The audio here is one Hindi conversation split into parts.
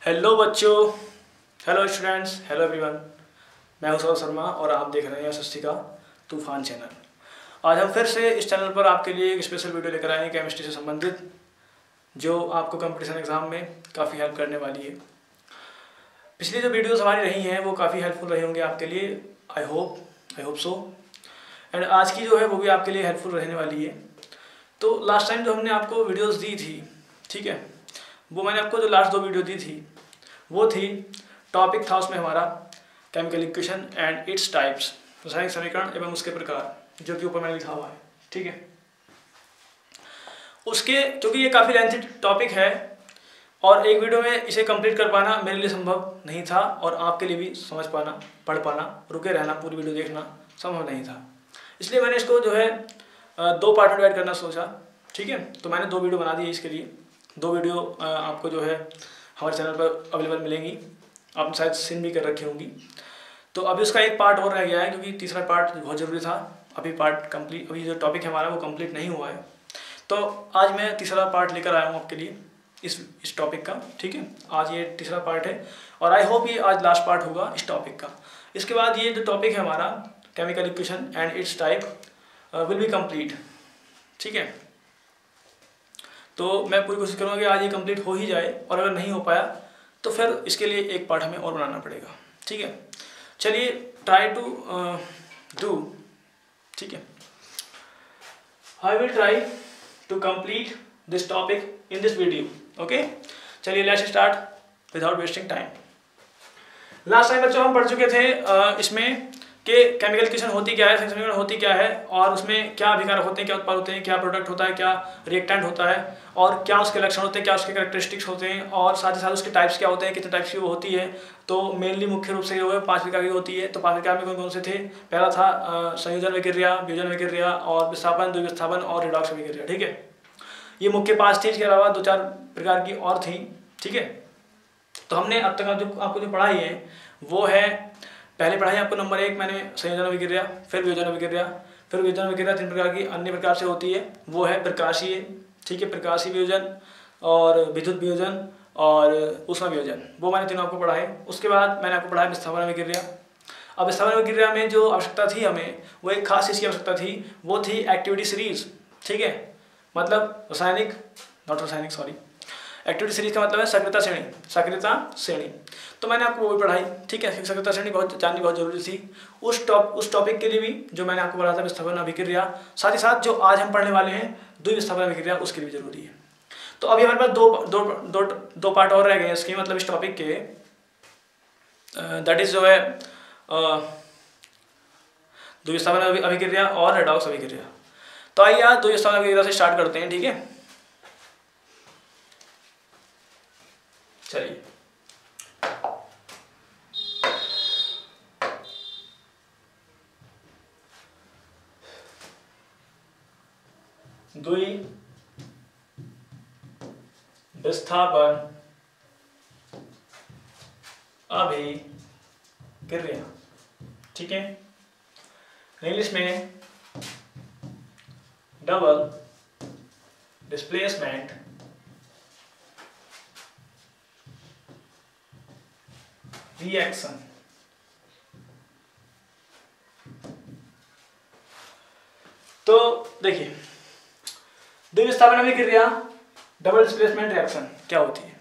हेलो बच्चों, हेलो स्टूडेंट्स, हेलो एवरीवन। मैं हूं सौरभ शर्मा और आप देख रहे हैं एसएससी का तूफान चैनल। आज हम फिर से इस चैनल पर आपके लिए एक स्पेशल वीडियो लेकर आए हैं केमिस्ट्री से संबंधित, जो आपको कंपटीशन एग्जाम में काफ़ी हेल्प करने वाली है। पिछली जो वीडियोस हमारी रही हैं वो काफ़ी हेल्पफुल रही होंगी आपके लिए। I hope so. एंड आज की जो है वो भी आपके लिए हेल्पफुल रहने वाली है। तो लास्ट टाइम जो हमने आपको वीडियोज़ दी थी, ठीक है, वो मैंने आपको जो लास्ट 2 वीडियो दी थी वो थी, टॉपिक था उसमें हमारा chemical equation and its types, रासायनिक समीकरण एवं उसके प्रकार, जो कि ऊपर मैंने लिखा हुआ है, ठीक है। उसके क्योंकि ये काफ़ी लेंथी टॉपिक है और एक वीडियो में इसे कंप्लीट कर पाना मेरे लिए संभव नहीं था और आपके लिए भी समझ पाना, पढ़ पाना, रुके रहना, पूरी वीडियो देखना संभव नहीं था। इसलिए मैंने इसको जो है 2 पार्ट में डिवाइड करना सोचा, ठीक है। तो मैंने 2 वीडियो बना दी इसके लिए। 2 वीडियो आपको जो है हमारे चैनल पर अवेलेबल मिलेंगी, आपने शायद सीन भी कर रखी होंगी। तो अभी उसका एक पार्ट और रह गया है क्योंकि तीसरा पार्ट बहुत ज़रूरी था। अभी अभी जो टॉपिक है हमारा वो कंप्लीट नहीं हुआ है। तो आज मैं तीसरा पार्ट लेकर आया हूँ आपके लिए इस टॉपिक का, ठीक है। आज ये तीसरा पार्ट है और आई होप ये आज लास्ट पार्ट होगा इस टॉपिक का। इसके बाद ये जो टॉपिक है हमारा chemical equation and it's type will be complete, ठीक है। तो मैं पूरी कोशिश करूँगा कि आज ये कंप्लीट हो ही जाए और अगर नहीं हो पाया तो फिर इसके लिए एक पार्ट हमें और बनाना पड़ेगा, ठीक है। चलिए ट्राई टू डू, ठीक है। I will try to complete this topic in this video, okay. चलिए let's start without wasting time. Last time बच्चों हम पढ़ चुके थे इसमें कि केमिकल इक्वेशन होती क्या है, रासायनिक समीकरण होती क्या है और उसमें क्या अभिकारक होते हैं, क्या उत्पाद होते हैं, क्या प्रोडक्ट होता है, क्या रिएक्टेंट होता है और क्या उसके लक्षण होते हैं, क्या उसके कैरेक्टरिस्टिक्स होते हैं और साथ ही साथ उसके टाइप्स क्या होते हैं, कितने टाइप्स की वो होती है। तो मेनली मुख्य रूप से जो है 5 प्रकार की होती है। तो 5 प्रकार में कौन कौन से थे? पहला था संयोजन अभिक्रिया, वियोजन अभिक्रिया और विस्थापन, द्विविस्थापन और रिडॉक्स अभिक्रिया, ठीक है। ये मुख्य 5 थी, इसके अलावा 2-4 प्रकार की और थी, ठीक है। तो हमने अब तक आपको जो पढ़ाई है वो है, पहले पढ़ाई आपको नंबर 1 मैंने संयोजन अभिक्रिया, फिर वियोजन अभिक्रिया, फिर वियोजन अभिक्रिया 3 प्रकार की अन्य प्रकार से होती है, वो है प्रकाशीय, ठीक है, प्रकाशीय वियोजन और विद्युत वियोजन और ऊष्मा वियोजन, वो मैंने तीनों आपको पढ़ाए। उसके बाद मैंने आपको पढ़ाया विस्थापन अभिक्रिया। अब विस्थापन अभिक्रिया में जो आवश्यकता थी हमें, वो एक खास चीज़ की आवश्यकता थी, वो थी एक्टिविटी सीरीज, ठीक है। मतलब एक्टिविटी सीरीज का मतलब है सक्रियता श्रेणी। तो मैंने आपको वो भी पढ़ाई, ठीक है। सक्रियता श्रेणी जाननी बहुत जरूरी थी उस टॉपिक के लिए भी, जो मैंने आपको पढ़ा था विस्थापन अभिक्रिया। साथ ही साथ जो आज हम पढ़ने वाले हैं द्विविस्थापन अभिक्रिया, उसके लिए भी जरूरी है। तो अभी हमारे पास दो पार्ट और रह गए हैं इसके, मतलब इस टॉपिक के, दैट इज जो है द्विविस्थापन अभिक्रिया और रेडॉक्स अभिक्रिया। तो आइए आज द्विविस्थापन अभिक्रिया से स्टार्ट करते हैं, ठीक है। चलिए द्विविस्थापन अभिक्रिया, ठीक है। इंग्लिश में डबल डिस्प्लेसमेंट रिएक्शन। तो देखिए, द्विविस्थापन अभिक्रिया, डबल डिस्प्लेसमेंट रिएक्शन क्या होती है,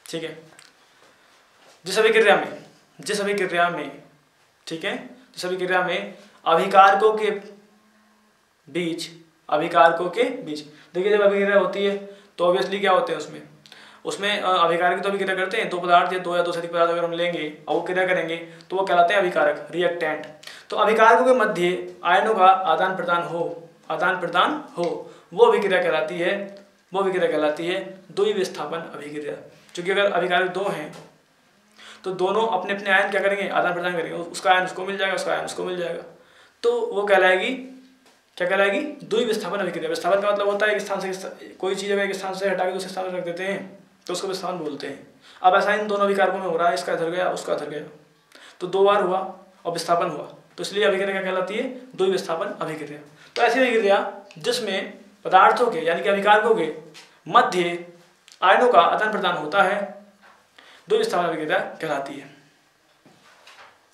ठीक है। जिस अभिक्रिया में, ठीक है, जिस अभिक्रिया में अभिकारकों के बीच, देखिए जब अभिक्रिया होती है तो ऑब्वियसली क्या होते हैं उसमें अभिकारक तो अभिक्रिया करते हैं, 2 पदार्थ या 2 से अधिक पदार्थ अगर हम लेंगे और वो क्रिया करेंगे तो वो कहलाते हैं अभिकारक, रिएक्टेंट। तो अभिकारकों के मध्य आयनों का आदान प्रदान हो वो अभिक्रिया कहलाती है द्विविस्थापन अभिक्रिया। क्योंकि अगर अभिकारक 2 हैं तो दोनों अपने अपने आयन क्या करेंगे, आदान प्रदान करेंगे, उसका आयन उसको मिल जाएगा, उसका आयन उसको मिल जाएगा, तो वो क्या कहलाएगी द्विविस्थापन अभिक्रिया। विस्थापन का मतलब होता है एक स्थान से कोई चीज़ अगर एक स्थान से हटा के दूसरे स्थान पर रख देते हैं तो उसको विस्थापन बोलते हैं। अब ऐसा इन दोनों अभिकारकों में हो रहा है, इसका इधर गया उसका इधर गया, तो 2 बार हुआ और विस्थापन हुआ, तो इसलिए अभिक्रिया क्या कहलाती है द्विविस्थापन अभिक्रिया। तो ऐसी अभिक्रिया जिसमें पदार्थों के यानी कि अभिकारकों के मध्य आयनों का आदान प्रदान होता है द्वि विस्थापन अभिक्रिया कहलाती है।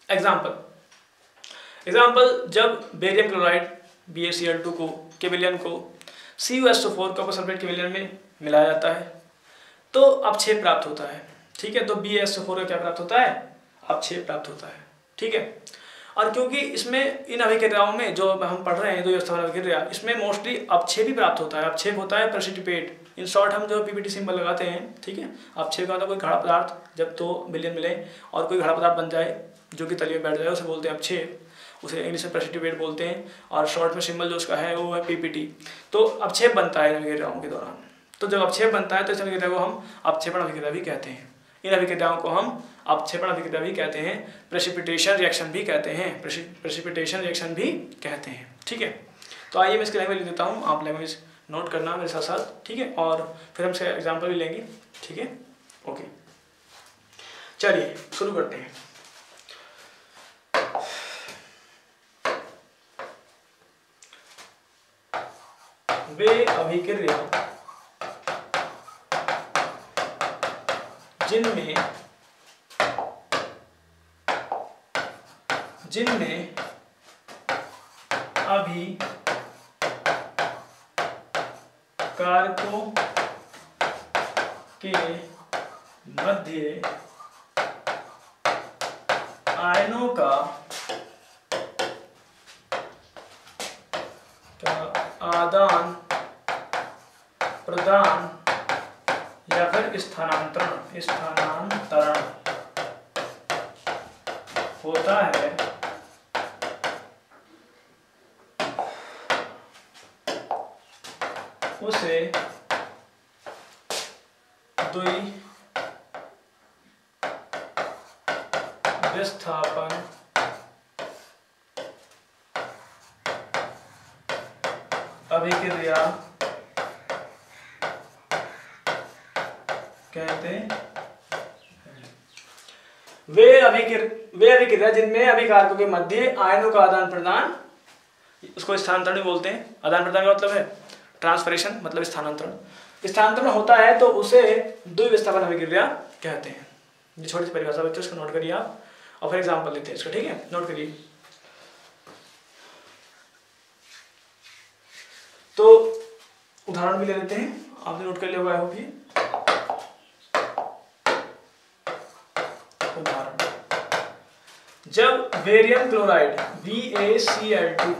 एग्जाम्पल जब बेरियम क्लोराइड BaCl2 को के विलयन को CuSO4 कॉपर सल्फेट के विलयन में मिलाया जाता है तो अपक्षेप प्राप्त होता है। ठीक है, तो BaSO4 का क्या प्राप्त होता है? अपक्षेप प्राप्त होता है। ठीक है, और क्योंकि इसमें इन अभिक्रियाओं में जो हम पढ़ रहे हैं द्वि विस्थापन अभिक्रिया, इसमें मोस्टली अपक्षेप ही प्राप्त होता है। अपक्षेप होता है प्रेसिपिटेट, इन शॉर्ट हम जो PPT सिंबल लगाते हैं। ठीक है, अपक्षेप का मतलब कोई घड़ा पदार्थ जब दो विलयन मिले और कोई घड़ा पदार्थ बन जाए जो कि तलिए में बैठ जाए उसे बोलते हैं अपक्षेप, उसे इंग्लिश में प्रेसिपिटेट बोलते हैं, और शॉर्ट में सिंबल जो उसका है वो है PPT। तो अपक्षेप बनता है इन अभिक्रियाओं के दौरान। तो जब अपक्षेप बनता है तो इस अभिक्रिया को हम अपक्षेपण अभिक्रिया भी कहते हैं। इन अभिक्रियाओं को हम अपक्षेपण अभिक्रिया भी कहते हैं, प्रेसिपिटेशन रिएक्शन भी कहते हैं, प्रेसिपिटेशन रिएक्शन भी कहते हैं। ठीक है, तो आइए मैं इसकी लैंग्वेज लिख देता हूँ, आप लैंग्वेज नोट करना मेरे साथ साथ। ठीक है, और फिर हम इसका एग्जाम्पल भी लेंगे। ठीक है, ओके, चलिए शुरू करते हैं। वे अभिक्रिया जिनमें अभिकारकों के मध्य आयनों का आदान प्रदान या फिर स्थानांतरण होता है उसे द्वि विस्थापन अभिक्रिया कहते हैं। वे अभिक्रिया जिनमें अभिकारकों के मध्य आयनों का आदान प्रदान, उसको स्थानांतरण बोलते हैं। आदान प्रदान का मतलब है ट्रांसफरेशन, मतलब स्थानांतरण होता है तो उसे द्वि विस्थापन अभिक्रिया कहते हैं। ये छोटी सी परिभाषा बच्चों, इसको नोट करिए आप, और फिर एग्जाम्पल लेते हैं इसका। ठीक है, नोट करिए। तो उदाहरण भी ले लेते हैं, आपने नोट कर लिया होगा आई होप ये। उदाहरण, जब barium chloride BaCl2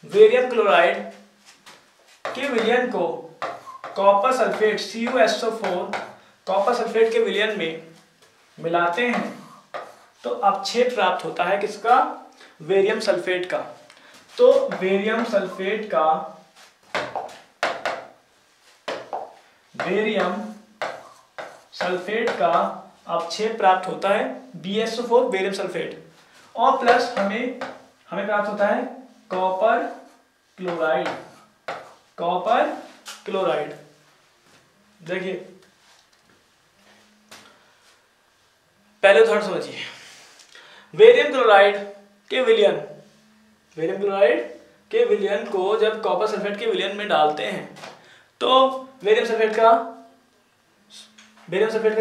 barium chloride के विलयन को copper sulphate CuSO4 copper sulphate के विलयन में मिलाते हैं तो अपक्षेप प्राप्त होता है किसका? बेरियम सल्फेट का। तो बेरियम सल्फेट का अपक्षेप प्राप्त होता है BaSO4 बेरियम सल्फेट, और प्लस हमें प्राप्त होता है कॉपर क्लोराइड। देखिए पहले उदाहरण समझिए। बेरियम क्लोराइड के विलयन को जब कॉपर सल्फेट के विलयन में डालते हैं तो बेरियम सल्फेट का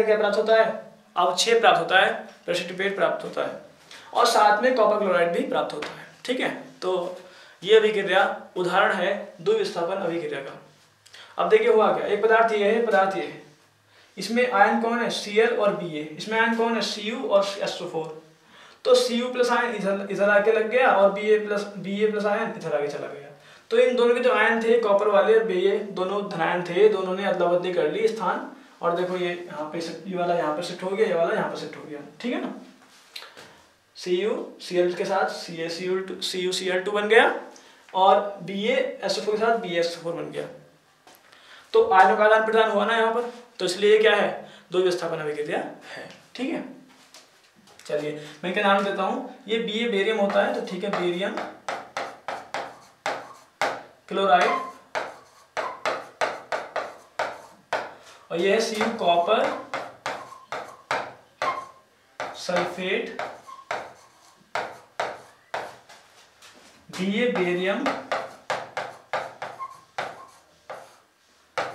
क्या प्राप्त होता है? अवक्षेप प्राप्त होता है, प्रेसिपिटेट प्राप्त होता है, और साथ में कॉपर क्लोराइड भी प्राप्त होता है। ठीक है, तो ये अभिक्रिया उदाहरण है द्वि विस्थापन अभिक्रिया का। अब देखिए हुआ क्या, एक पदार्थ ये है, पदार्थ ये है, इसमें आयन कौन है? Cl और Ba। इसमें आयन कौन है? Cu और SO4। तो Cu प्लस आयन इधर आके लग गया और Ba प्लस आयन इधर आगे चला गया। तो इन दोनों के जो आयन थे कॉपर वाले और Ba दोनों धनायन थे, दोनों ने अदला बदली कर ली स्थान, और देखो ये यहाँ पे, ये वाला यहाँ पे शिफ्ट हो गया, ये वाला यहाँ पे शिफ्ट हो गया। ठीक है ना, CuCl के साथ CuCl2 बन गया और BaSO4 के साथ BaSO4 बन गया। तो आयनों का आदान प्रदान हुआ ना यहाँ पर, तो इसलिए क्या है? द्वि विस्थापन अभिक्रिया है। ठीक है, चलिए मैं इनका नाम देता हूँ। ये Ba बेरियम होता है, तो ठीक है, बेरियम क्लोराइड, और ये है Cu copper sulphate, Ba barium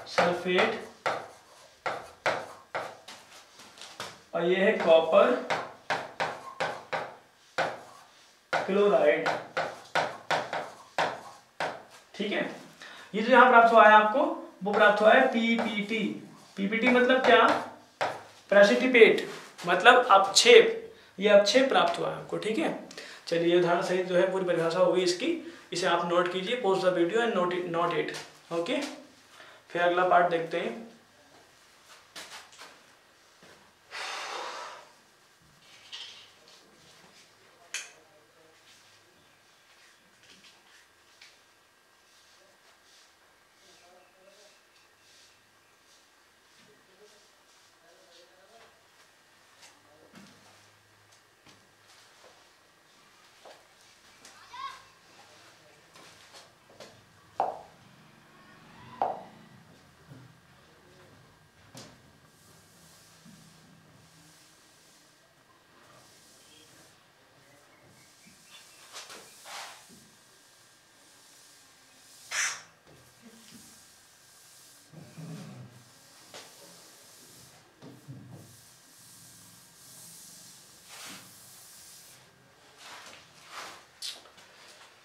sulphate, और ये है कॉपर क्लोराइड। ठीक है, ये जो यहाँ प्राप्त हुआ है आपको वो प्राप्त हुआ है पीपीटी। पीपीटी मतलब क्या? प्रेसिपिटेट, मतलब अपक्षेप। ये अपक्षेप प्राप्त हुआ है आपको। ठीक है, चलिए उदाहरण सहित जो है पूरी परिभाषा होगी इसकी, इसे आप नोट कीजिए, post the video and note it. Okay, फिर अगला पार्ट देखते हैं।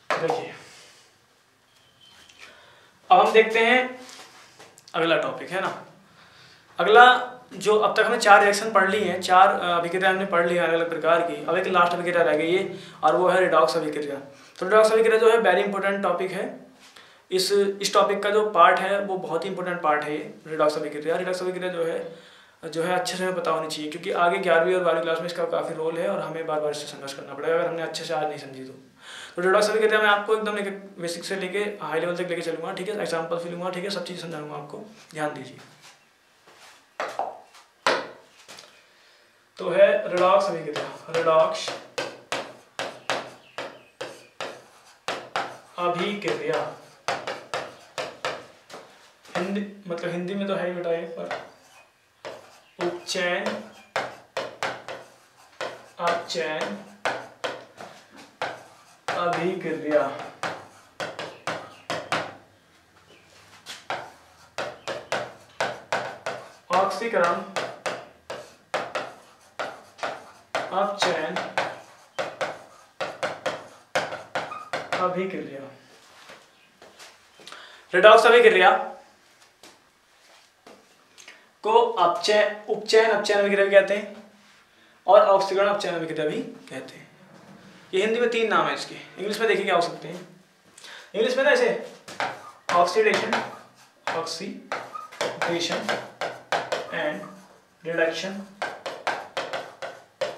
देखिए, अब हम देखते हैं अगला टॉपिक है ना। अगला जो अब तक हमने 4 रिएक्शन पढ़ ली हैं, 4 अभिक्रिया हमने पढ़ ली है अलग अलग प्रकार की। अब एक लास्ट अभिक्रिया रह गई है और वो है रिडॉक्स अभिक्रिया। तो रिडॉक्स अभिक्रिया जो है वेरी इंपॉर्टेंट टॉपिक है। इस टॉपिक का जो पार्ट है वो बहुत ही इंपॉर्टेंट पार्ट है ये रिडॉक्स अभिक्रिया। रिडॉक्स अभिक्रिया जो है अच्छे से हमें पता होनी चाहिए, क्योंकि आगे 11वीं और 12वीं क्लास में इसका काफ़ी रोल है और हमें बार बार इससे संघर्ष करना पड़ेगा अगर हमने अच्छे से आज नहीं समझी तो रिडॉक्स अभिक्रिया मैं आपको एकदम बेसिक से लेके हाई लेवल तक लेके चलूँगा। ठीक है, एग्जाम्पल भी लूँगा। ठीक है, सब चीज़ समझाऊंगा आपको, ध्यान दीजिए। तो है रिडॉक्स अभिक्रिया। रिडॉक्स अभिक्रिया हिंदी मतलब हिंदी में तो है ही बेटा ये, पर उपचयन अपचयन अभिक्रिया। ऑक्सीकरण अपचयन अभिक्रिया। रिडॉक्स अभिक्रिया को उपचयन अपचयन अभिक्रिया भी कहते हैं और ऑक्सीकरण अपचयन अभिक्रिया भी कहते हैं। ये हिंदी में 3 नाम है इसके। इंग्लिश में देखिए क्या हो सकते हैं। इंग्लिश में ना ऐसे ऑक्सीडेशन एंड रिडक्शन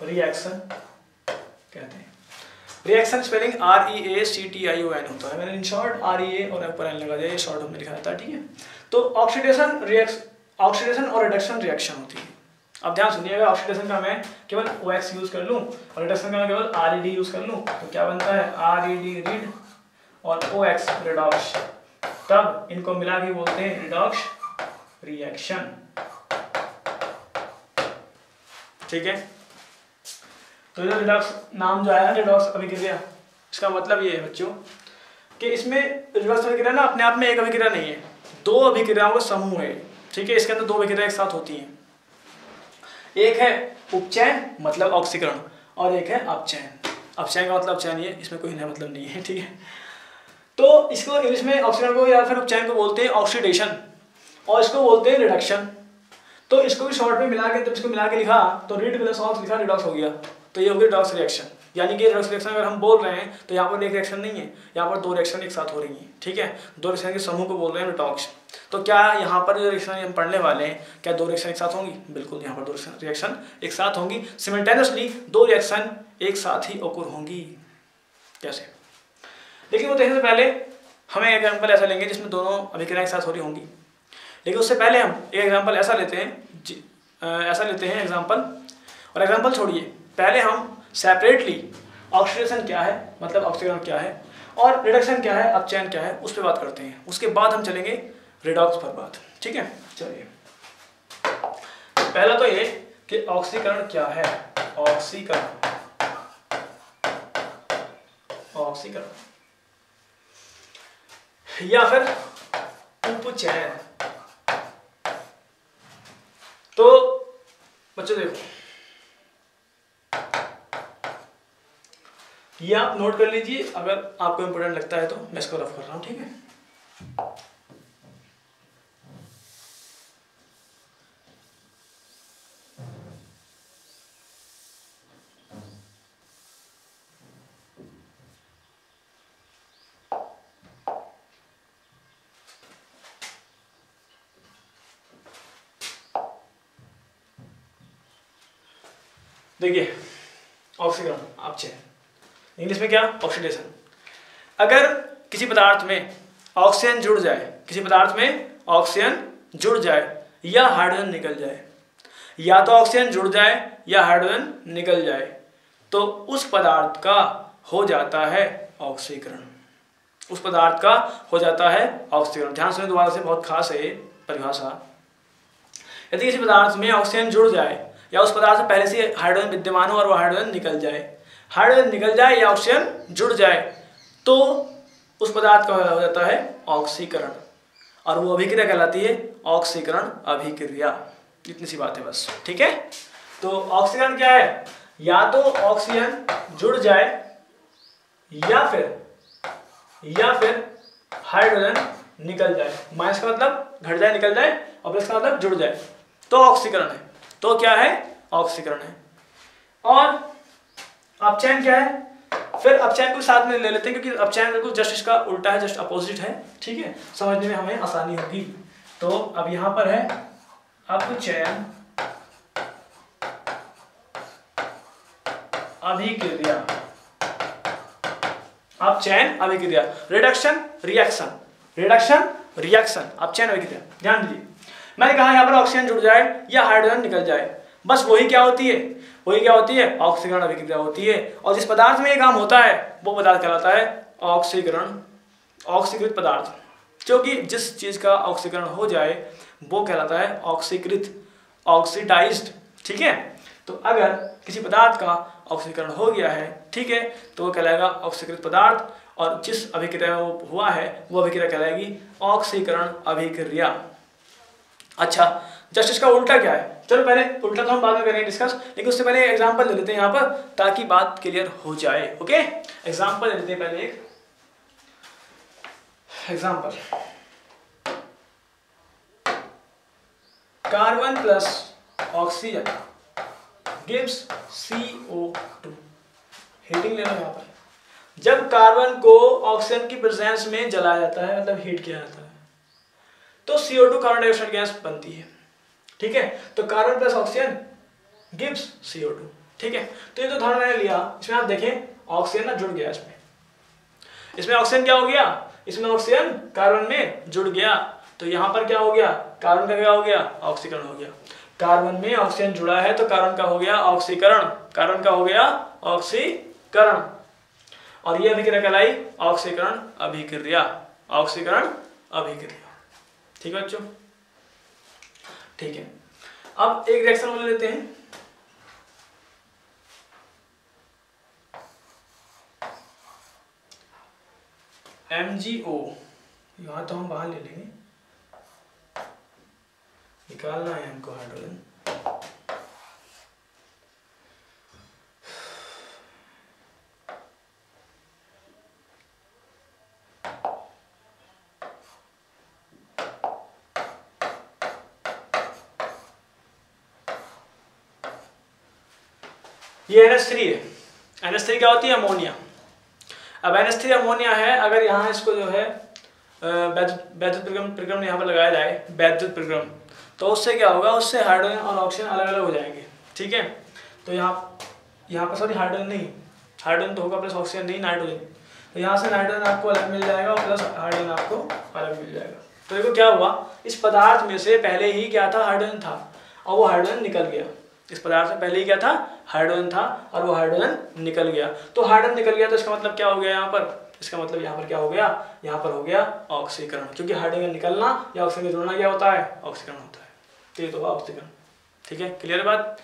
रिएक्शन कहते हैं। रिएक्शन स्पेलिंग REACTION होता है। मैंने इन शॉर्ट REA और ऊपर एन लगा दिया, ये शॉर्ट में लिखा जाता है। ठीक है, तो ऑक्सीडेशन और रिडक्शन रिएक्शन होती है। अब ध्यान सुनिएगा, ऑक्सीडेशन का मैं केवल OX यूज कर लूँ और रिडक्शन का मैं केवल RED यूज कर लूँ तो क्या बनता है? RED रीड और OX रिडॉक्स। तब इनको मिला के बोलते हैं रिडॉक्स रिएक्शन। ठीक है, तो ये रिडॉक्स नाम जो आया रिडॉक्स अभिक्रिया, इसका मतलब ये है बच्चों कि इसमें रिडॉक्स अभिक्रिया ना अपने आप में एक अभिक्रिया नहीं है, 2 अभिक्रियाओं का समूह है। ठीक है, इसके अंदर 2 अभिक्रिया एक साथ होती हैं। एक है उपचयन मतलब ऑक्सीकरण और एक है अपचयन। अपचयन का मतलब अपचयन, ये इसमें कोई नया मतलब नहीं है। ठीक है, तो इसको इंग्लिश में ऑक्सीकरण को या फिर उपचयन को बोलते हैं ऑक्सीडेशन और इसको बोलते हैं रिडक्शन। तो इसको भी शॉर्ट में मिला के, जब इसको मिला के लिखा तो रीड प्लस ऑक्स लिखा, रिडॉक्स हो गया। तो ये हो गया रिडॉक्स रिएक्शन। यानी कि रिडॉक्स रिएक्शन अगर हम बोल रहे हैं तो यहाँ पर एक रिएक्शन नहीं है, यहाँ पर 2 रिएक्शन एक साथ हो रही हैं। ठीक है, 2 रिएक्शन के समूह को बोल रहे हैं रिडॉक्स। तो क्या यहाँ पर जो रिएक्शन हम पढ़ने वाले हैं, क्या 2 रिएक्शन एक साथ होंगी? बिल्कुल, यहाँ पर 2 रिएक्शन एक साथ होंगी। सिमिल्टेनियसली 2 रिएक्शन एक साथ ही ओकर होंगी। कैसे? लेकिन वो देखने से पहले हमें एग्जाम्पल ऐसा लेंगे जिसमें दोनों अभिक्रियाएं एक साथ हो रही होंगी। लेकिन उससे पहले हम एक एग्जाम्पल ऐसा लेते हैं एग्जाम्पल, और एग्जाम्पल छोड़िए, पहले हम सेपरेटली ऑक्सीडेशन क्या है मतलब ऑक्सीकरण क्या है और रिडक्शन क्या है अपचयन क्या है उस पर बात करते हैं। उसके बाद हम चलेंगे रिडॉक्स पर बात। ठीक है, चलिए पहला तो ये कि ऑक्सीकरण क्या है। ऑक्सीकरण या फिर उपचयन। तो बच्चों देखो, ये आप नोट कर लीजिए, अगर आपको इम्पोर्टेंट लगता है तो मैं इसको रफ कर रहा हूँ, ठीक है। देखिए ऑक्सीकरण आप चेन, इंग्लिश में क्या, ऑक्सीडेशन। अगर किसी पदार्थ में ऑक्सीजन जुड़ जाए, किसी पदार्थ में ऑक्सीजन जुड़ जाए या हाइड्रोजन निकल जाए, या तो ऑक्सीजन जुड़ जाए या हाइड्रोजन निकल जाए, तो उस पदार्थ का हो जाता है ऑक्सीकरण। उस पदार्थ का हो जाता है ऑक्सीकरण। ध्यान से दोबारा से, बहुत खास है परिभाषा। यदि किसी पदार्थ में ऑक्सीजन जुड़ जाए या उस पदार्थ से पहले से हाइड्रोजन विद्यमान हो और वो हाइड्रोजन निकल जाए, हाइड्रोजन निकल जाए या ऑक्सीजन जुड़ जाए, तो उस पदार्थ का हो जाता है ऑक्सीकरण, और वो अभिक्रिया कहलाती है ऑक्सीकरण अभिक्रिया। इतनी सी बात है बस, ठीक है। तो ऑक्सीकरण क्या है, या तो ऑक्सीजन जुड़ जाए या फिर हाइड्रोजन निकल जाए। माइनस का मतलब घट जाए, निकल जाए, और प्लस का मतलब जुड़ जाए, तो ऑक्सीकरण है। तो क्या है, ऑक्सीकरण है। और अपचयन क्या है, फिर अपचयन को साथ में ले लेते हैं, क्योंकि अपचयन बिल्कुल जस्ट इसका उल्टा है, जस्ट अपोजिट है, ठीक है, समझने में हमें आसानी होगी। तो अब यहां पर है अपचयन अभिक्रिया, अपचयन अभिक्रिया, रिडक्शन रिएक्शन, रिडक्शन रिएक्शन, अपचयन अभिक्रिया। ध्यान दीजिए, मैंने कहा यहाँ पर ऑक्सीजन जुड़ जाए या हाइड्रोजन निकल जाए, बस वही क्या होती है, वही क्या होती है, ऑक्सीकरण अभिक्रिया होती है। और जिस पदार्थ में ये काम होता है वो पदार्थ कहलाता है ऑक्सीकरण, ऑक्सीकृत पदार्थ। क्योंकि जिस चीज का ऑक्सीकरण हो जाए वो कहलाता है ऑक्सीकृत, ऑक्सीडाइज्ड, ठीक है। तो अगर किसी पदार्थ का ऑक्सीकरण हो गया है, ठीक है, तो वो कहलाएगा ऑक्सीकृत पदार्थ, और जिस अभिक्रिया में वो हुआ है वो अभिक्रिया कहलाएगी ऑक्सीकरण अभिक्रिया। अच्छा, जस्ट इसका उल्टा क्या है, चलो पहले उल्टा तो हम बाद में करेंगे डिस्कस, लेकिन उससे पहले एग्जांपल ले लेते हैं यहाँ पर, ताकि बात क्लियर हो जाए। ओके, एग्जांपल ले लेते हैं पहले एक example. Carbon plus oxygen gives CO2। Heating ले लो यहाँ पर। जब कार्बन को ऑक्सीजन की प्रेजेंस में जलाया जाता है, मतलब हीट किया जाता है, तो CO2 कार्बन डाइऑक्साइड गैस बनती है, ठीक है। तो carbon plus oxygen gives CO2, ठीक है। तो ये तो उदाहरण मैंने लिया, इसमें आप देखें ऑक्सीजन ना जुड़ गया, इसमें ऑक्सीजन क्या हो गया, इसमें ऑक्सीजन कार्बन में जुड़ गया, तो यहाँ पर क्या हो गया, कार्बन का क्या हो गया, ऑक्सीकरण हो गया। कार्बन में ऑक्सीजन जुड़ा है तो कार्बन का हो गया ऑक्सीकरण, कार्बन का हो गया ऑक्सीकरण, और ये अभिक्रिया कहलाई ऑक्सीकरण अभिक्रिया, ऑक्सीकरण अभिक्रिया, ठीक है बच्चों, ठीक है। अब एक रिएक्शन और ले लेते हैं, MgO, यहां तो हम बाहर ले लेंगे, निकालना है हमको हाइड्रोजन। ये NH3 है, NH3 क्या होती है, अमोनिया। अब NH3 अमोनिया है, अगर यहाँ इसको जो है वैद्युत प्रक्रम यहाँ पर लगाया जाए, वैद्युत प्रक्रम, तो उससे क्या होगा, उससे हाइड्रोजन और ऑक्सीजन अलग अलग हो जाएंगे, ठीक है। तो यहाँ पर सॉरी हाइड्रोजन नहीं, हाइड्रोजन तो होगा प्लस ऑक्सीजन नहीं, नाइट्रोजन, तो यहाँ से नाइट्रोजन आपको अलग मिल जाएगा और प्लस हाइड्रोजन आपको अलग मिल जाएगा। तो देखो क्या हुआ, इस पदार्थ में से पहले ही क्या था, हाइड्रोजन था, और वो हाइड्रोजन निकल गया। इस पदार्थ में पहले ही क्या था, हाइड्रोजन था, और वो हाइड्रोजन निकल गया। तो हाइड्रोजन निकल गया तो इसका मतलब क्या हो गया यहाँ पर, इसका मतलब यहाँ पर क्या हो गया, यहाँ पर हो गया ऑक्सीकरण, क्योंकि हाइड्रोजन निकलना या ऑक्सीजन जुड़ना क्या होता है, ऑक्सीकरण होता है। तो ये तो हुआ ऑक्सीकरण, ठीक है, क्लियर है बात।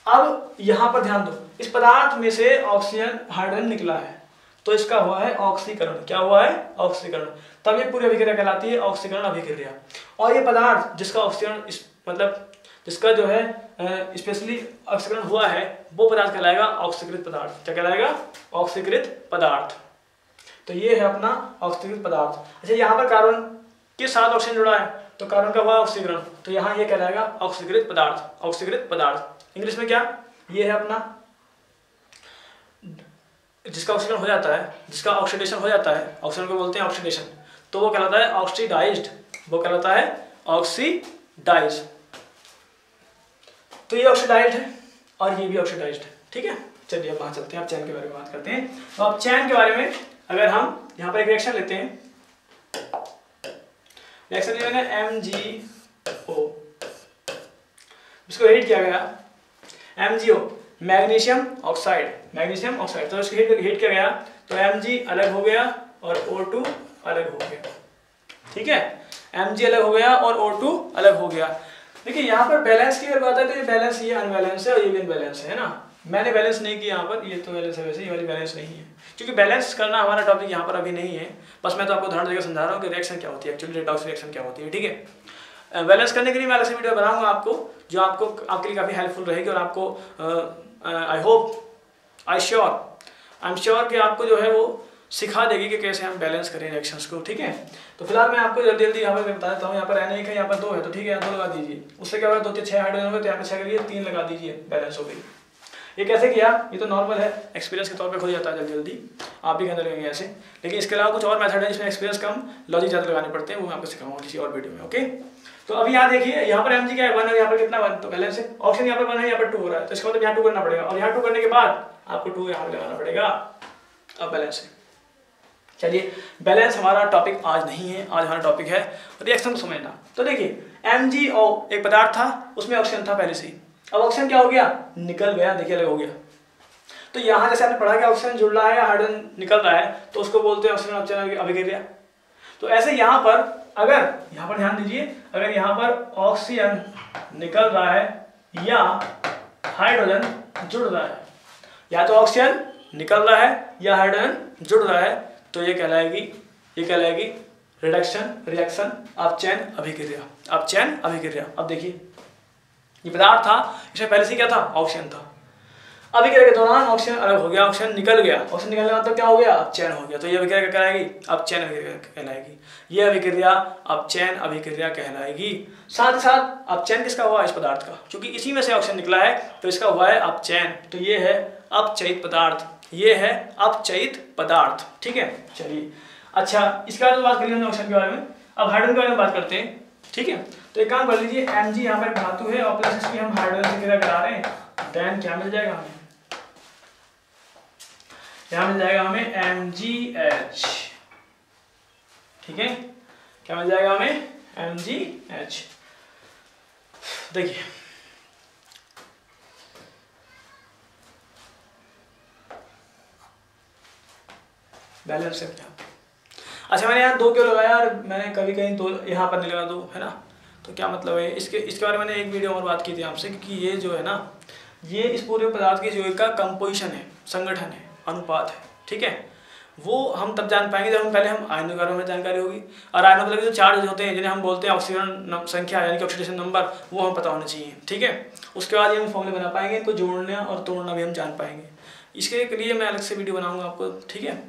अब यहाँ पर ध्यान दो, इस पदार्थ में से ऑक्सीजन हाइड्रोजन निकला है, तो इसका हुआ है ऑक्सीकरण। क्या हुआ है, ऑक्सीकरण। तब ये पूरी अभिक्रिया कहलाती है ऑक्सीकरण अभिक्रिया। और ये पदार्थ जिसका ऑक्सीजन मतलब जिसका जो है स्पेशली ऑक्सीकरण हुआ है वो पदार्थ कहलाएगा ऑक्सीकृत पदार्थ। क्या कहलाएगा? ऑक्सीकृत पदार्थ। तो ये है अपना ऑक्सीकृत पदार्थ। अच्छा, यहाँ पर कार्बन के साथ ऑक्सीजन जुड़ा है तो कार्बन का हुआ ऑक्सीकरण, तो यहाँ ये कहलाएगा ऑक्सीकृत पदार्थ। ऑक्सीकृत पदार्थ इंग्लिश में क्या? ये है अपना जिसका ऑक्सीकरण हो जाता है, जिसका ऑक्सीडेशन हो जाता है, ऑक्सीजन को बोलते हैं ऑक्सीडेशन, तो वो कहलाता है ऑक्सीडाइज्ड। वो कहलाता है ऑक्सीडाइज्ड। तो ये ऑक्सीडाइज्ड है और ये भी ऑक्सीडाइज्ड है। ठीक है, चलिए अब वहां चलते हैं, अब चैन के बारे में बात करते हैं। तो अब चैन के बारे में अगर हम यहाँ पर एक रिएक्शन लेते हैं, रिएक्शन लेंगे MgO, इसको हीट किया गया MgO magnesium oxide, magnesium oxide, तो इसको हीट किया गया तो Mg अलग हो गया और O2 अलग हो गया। ठीक है, Mg अलग हो गया और O2 अलग हो गया। देखिए यहाँ पर बैलेंस की अगर बात है तो ये बैलेंस, ये अनबैलेंस है और ये भी अनबैलेंस है ना। मैंने बैलेंस नहीं किया यहाँ पर, ये तो बैलेंस है, वैसे ये वाली बैलेंस नहीं है, क्योंकि बैलेंस करना हमारा टॉपिक यहाँ पर अभी नहीं है। बस मैं तो आपको उदाहरण देकर समझा रहा हूँ कि रिएक्शन क्या होती है, एक्चुअली रेडॉक्स रिएक्शन क्या होती है। ठीक है, बैलेंस करने के लिए मैं अलग से वीडियो बनाऊंगा आपको, जो आपको आपके लिए काफ़ी हेल्पफुल रहेगी और आपको आई एम श्योर कि आपको जो है वो सिखा देगी कि कैसे हम बैलेंस करें रिएक्शंस को। ठीक है, तो फिलहाल मैं आपको जल्दी जल्दी यहाँ पर बता देता हूँ। यहाँ पर N1 है, यहाँ पर 2 है, तो ठीक है यहाँ 2 लगा दीजिए। उससे क्या होगा, 2 6 हाइड्रोजन होंगे, तो यहाँ पर 6 करिए 3 लगा दीजिए, बैलेंस हो गई। ये कैसे किया? ये तो नॉर्मल है, एक्सपीरियंस के तौर पे खुल जाता है जल्दी जल्दी, आप भी करने लगेंगे ऐसे। लेकिन इसके अलावा कुछ और मेथड है जिसमें एक्सपीरियंस कम, लॉजिक ज़्यादा लगाने पड़ते हैं, वो मैं आपको सिखाऊंगा किसी और वीडियो में। ओके, तो अभी यहाँ देखिए, यहाँ पर Mg क्या है 1 और यहाँ पर कितना 1, तो बैलेंस है। ऑक्सीजन यहाँ पर 1 है, यहाँ पर 2 हो रहा है, तो इसका मतलब यहाँ 2 करना पड़ेगा और यहाँ 2 करने के बाद आपको 2 यहाँ पर लगाना पड़ेगा। अब बैलेंस है। चलिए, बैलेंस हमारा टॉपिक आज नहीं है, आज हमारा टॉपिक है रिएक्शन को समझना। तो देखिए MgO एक पदार्थ था, उसमें ऑक्सीजन था पहले से ही। अब ऑक्सीजन क्या हो गया? निकल गया, देखिए अलग हो गया। तो यहाँ जैसे आपने पढ़ा कि ऑक्सीजन जुड़ रहा है या हाइड्रोजन निकल रहा है तो उसको बोलते हैं ऑक्सीजन अभिक्रिया। तो ऐसे यहाँ पर अगर यहाँ पर ध्यान दीजिए, अगर यहाँ पर ऑक्सीजन निकल रहा है या हाइड्रोजन जुड़ रहा है, या तो ऑक्सीजन निकल रहा है या हाइड्रोजन जुड़ रहा है, तो ये कहलाएगी रिडक्शन रिएक्शन ऑफ चैन अभिक्रिया, ऑफ चैन अभिक्रिया। अब देखिए ये पदार्थ था, इसमें पहले से क्या था? ऑक्सीजन था। अभिक्रिया के दौरान ऑक्सीजन अलग हो गया, ऑक्सीजन निकल गया, ऑक्सीजन निकलने का मतलब क्या हो गया? अब चैन हो गया, तो ये अभिक्रिया क्या कहलाएगी? अब चैन अभिक्रिया कहलाएगी। ये अभिक्रिया अब चैन अभिक्रिया कहलाएगी। साथ ही साथ अब चैन किसका हुआ? इस पदार्थ का, क्योंकि इसी में से ऑक्सीजन निकला है तो इसका हुआ है अब चैन, तो ये है अपचयित पदार्थ, ये है अपचयित पदार्थ। ठीक है, चलिए अच्छा, इसके बाद बात करिए ऑक्सीजन के बारे में। अब हाइड्रोजन के बारे में बात करते हैं। ठीक है, तो एक काम कर लीजिए, Mg यहाँ पर धातु है और प्लस इसकी हम हाइड्रोजन से क्रिया करा रहे हैं, देन क्या मिल जाएगा हमें? यहाँ मिल जाएगा हमें MgH। ठीक है, क्या मिल जाएगा हमें? MgH। देखिए बैलेंस है क्या? अच्छा, मैंने यहाँ 2 क्यों लगाया और मैंने कभी कहीं 2 यहाँ पर नहीं लगा 2, है ना? तो क्या मतलब है इसके बारे में मैंने एक वीडियो और बात की थी आपसे कि ये जो है ना, ये इस पूरे पदार्थ की जो का कंपोजिशन है, संगठन है, अनुपात है। ठीक है, वो हम तब जान पाएंगे जब हम पहले हम आयनों के बारे में जानकारी होगी, और आयनों मतलब जो चार्ज होते हैं जिन्हें हम बोलते हैं ऑक्सीजन संख्या यानी कि ऑक्सीडेशन नंबर, वो हम पता होना चाहिए। ठीक है, उसके बाद ये हम फॉर्मूले बना पाएंगे, इनको जोड़ना और तोड़ना भी हम जान पाएंगे। इसके लिए मैं अलग से वीडियो बनाऊँगा आपको। ठीक है,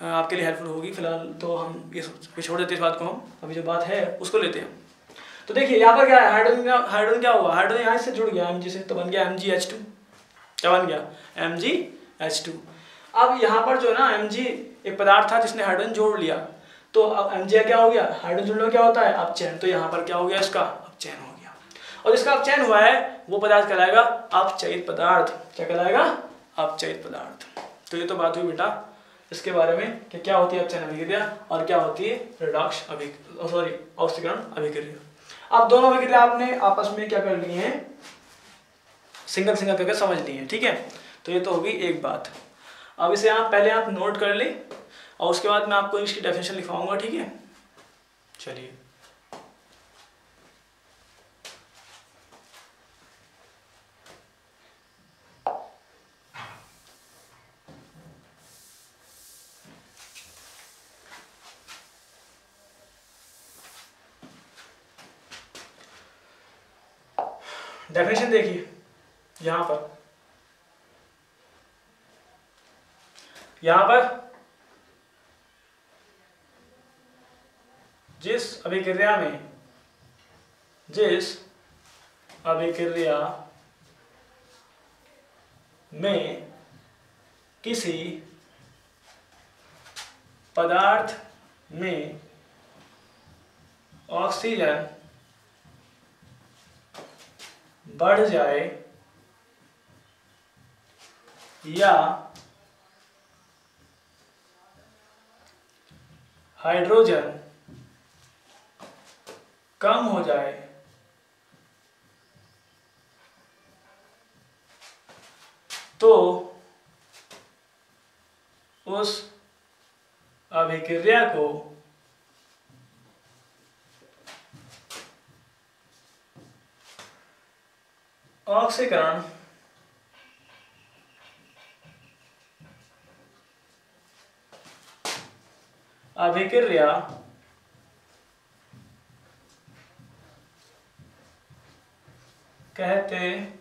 आपके लिए हेल्पफुल होगी। फिलहाल तो हम ये छोड़ देते हैं इस बात को, हम अभी जो बात है उसको लेते हैं। तो देखिए यहाँ पर क्या है, हाइड्रोजन क्या हुआ? हाइड्रोजन यहाँ से जुड़ गया Mg से, तो बन गया MgH2। क्या बन गया? MgH2। अब यहाँ पर जो है ना Mg एक पदार्थ था जिसने हाइड्रोजन जोड़ लिया, तो अब Mg क्या हो गया? हाइड्रोजन जुड़ने क्या होता है? अपचयन। तो यहाँ पर क्या हो गया? इसका अपचयन हो गया, और जिसका अपचयन हुआ है वो पदार्थ कहलाएगा अपचयित पदार्थ। क्या कहलाएगा? अपचयित पदार्थ। तो ये तो बात हुई बेटा इसके बारे में कि क्या होती है अपचयन अभिक्रिया और क्या होती है रिडॉक्स ऑक्सीकरण अभिक्रिया। अब दोनों अभिक्रिया आपने आपस में क्या कर ली है? सिंगल सिंगल करके समझ ली है। ठीक है, तो ये तो होगी एक बात। अब इसे आप पहले आप नोट कर ले और उसके बाद मैं आपको इसकी डेफिनेशन लिखवाऊंगा। ठीक है, चलिए डेफिनेशन देखिए यहां पर जिस अभिक्रिया में किसी पदार्थ में ऑक्सीजन बढ़ जाए या हाइड्रोजन कम हो जाए तो उस अभिक्रिया को ऑक्सीकरण अभिक्रिया कहते हैं।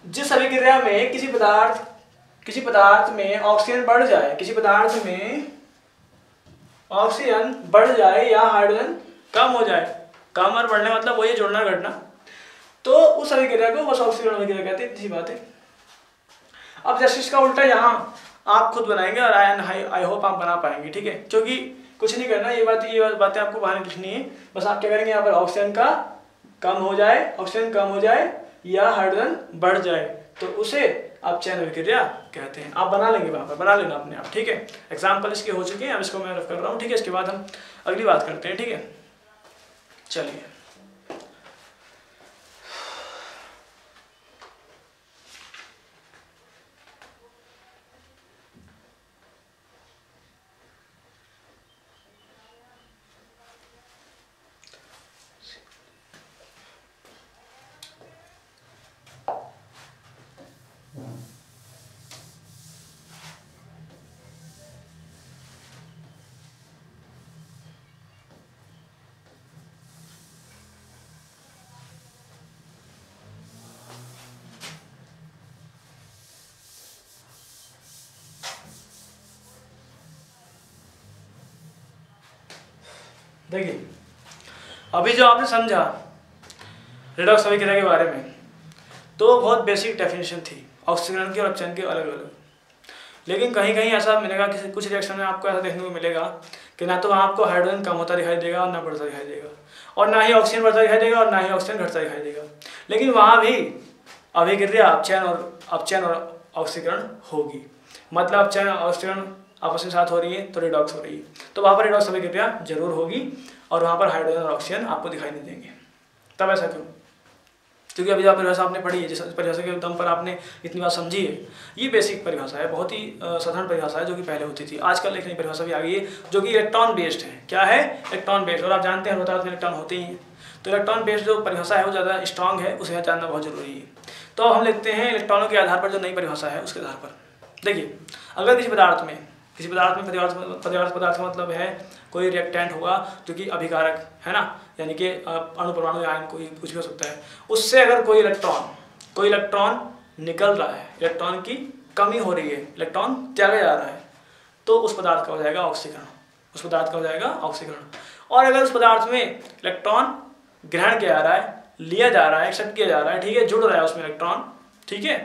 जिस अभिक्रिया में किसी पदार्थ में ऑक्सीजन बढ़ जाए, किसी पदार्थ में ऑक्सीजन बढ़ जाए या हाइड्रोजन कम हो जाए, कम और बढ़ने मतलब वही जोड़ना घटना, तो उस अभिक्रिया को बस ऑक्सीकरण अभिक्रिया कहते हैं। इसी बात है। अब जैसे इसका उल्टा यहाँ आप खुद बनाएंगे और आई होप आप बना पाएंगे, ठीक है। क्योंकि कुछ नहीं करना, ये बातें आपको बाहर लिखनी है। बस आप क्या करेंगे, यहाँ पर ऑक्सीजन कम हो जाए या हाइड्रोजन बढ़ जाए तो उसे आप चयन अभिक्रिया कहते हैं। आप बना लेंगे, वहाँ पर बना लेना अपने आप, ठीक है। एग्जाम्पल इसके हो चुके हैं, अब इसको मैं रफ कर रहा हूँ, ठीक है। इसके बाद हम अगली बात करते हैं, ठीक है। चलिए देखिए, अभी जो आपने समझा रेडॉक्स अभिक्रिया के बारे में, तो बहुत बेसिक डेफिनेशन थी ऑक्सीकरण की और अपचयन की अलग अलग। लेकिन कहीं कहीं ऐसा मिलेगा, कुछ रिएक्शन में आपको ऐसा देखने को मिलेगा कि ना तो वहाँ आपको हाइड्रोजन कम होता दिखाई देगा और ना बढ़ता दिखाई देगा, और ना ही ऑक्सीजन बढ़ता दिखाई देगा और ना ही ऑक्सीजन घटता दिखाई देगा। लेकिन वहाँ भी अभिक्रिया अपचयन और ऑक्सीकरण होगी। मतलब अपचयन और ऑक्सीकरण आपस में साथ हो रही है तो रिडॉक्स हो रही है, तो वहाँ पर रिडॉक्स अभिक्रिया जरूर होगी और वहाँ पर हाइड्रोजन और ऑक्सीजन आपको दिखाई नहीं देंगे। तब ऐसा क्यों? क्योंकि अभी जो परिभाषा आपने पढ़ी है, जिस परिभाषा के दम पर आपने इतनी बात समझी है, ये बेसिक परिभाषा है, बहुत ही साधारण परिभाषा है जो कि पहले होती थी। आजकल एक नई परिभाषा भी आ गई है जो कि इलेक्ट्रॉन बेस्ड है। क्या है? Electron based. और आप जानते हैं पदार्थ में इलेक्ट्रॉन होते ही हैं, तो इलेक्ट्रॉन बेस्ड जो परिभाषा है वो ज़्यादा स्ट्रांग है, उसे जानना बहुत जरूरी है। तो अब हम लिखते हैं इलेक्ट्रॉनों के आधार पर जो नई परिभाषा है उसके आधार पर। देखिए, अगर किसी पदार्थ में पदार्थ का मतलब है कोई रिएक्टेंट होगा जो कि अभिकारक है ना, यानी कि अणु परमाणु आयन कोई कुछ भी हो सकता है, उससे अगर कोई इलेक्ट्रॉन निकल रहा है, इलेक्ट्रॉन की कमी हो रही है, इलेक्ट्रॉन त्यागा जा रहा है, तो उस पदार्थ का हो जाएगा ऑक्सीकरण। और अगर उस पदार्थ में इलेक्ट्रॉन ग्रहण किया जा रहा है, लिया जा रहा है, एक्सेप्ट किया जा रहा है, ठीक है, जुड़ रहा है उसमें इलेक्ट्रॉन, ठीक है,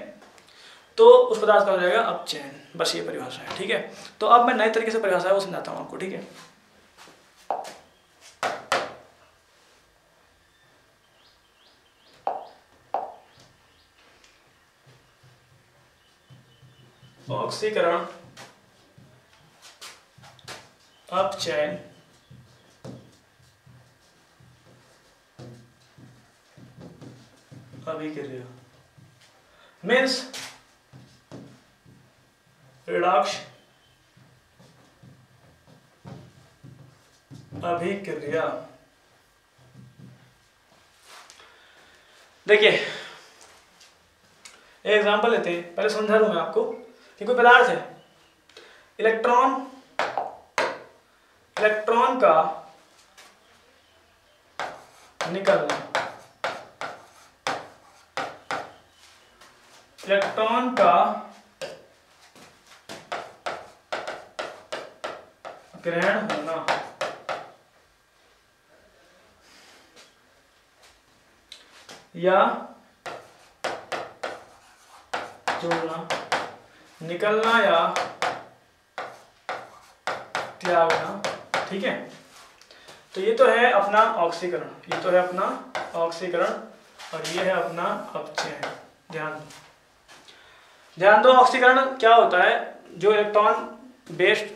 तो उस पदार्थ का हो जाएगा अपचयन। बस ये परिभाषा है, ठीक है। तो अब मैं नए तरीके से परिभाषा है वो समझाता हूँ आपको, ठीक है। ऑक्सीकरण, अपचयन, अभिक्रिया मीन्स रिडॉक्स अभिक्रिया। देखिए एक एग्जांपल लेते हैं, पहले समझा दूं मैं आपको कि कोई पदार्थ है, इलेक्ट्रॉन का निकलना। इलेक्ट्रॉन का ग्रहण होना या जोड़ना, निकलना या त्यागना। ठीक है, तो ये तो है अपना ऑक्सीकरण, ये तो है अपना ऑक्सीकरण और ये है अपना अपचयन। ध्यान दो ऑक्सीकरण क्या होता है। जो इलेक्ट्रॉन बेस्ड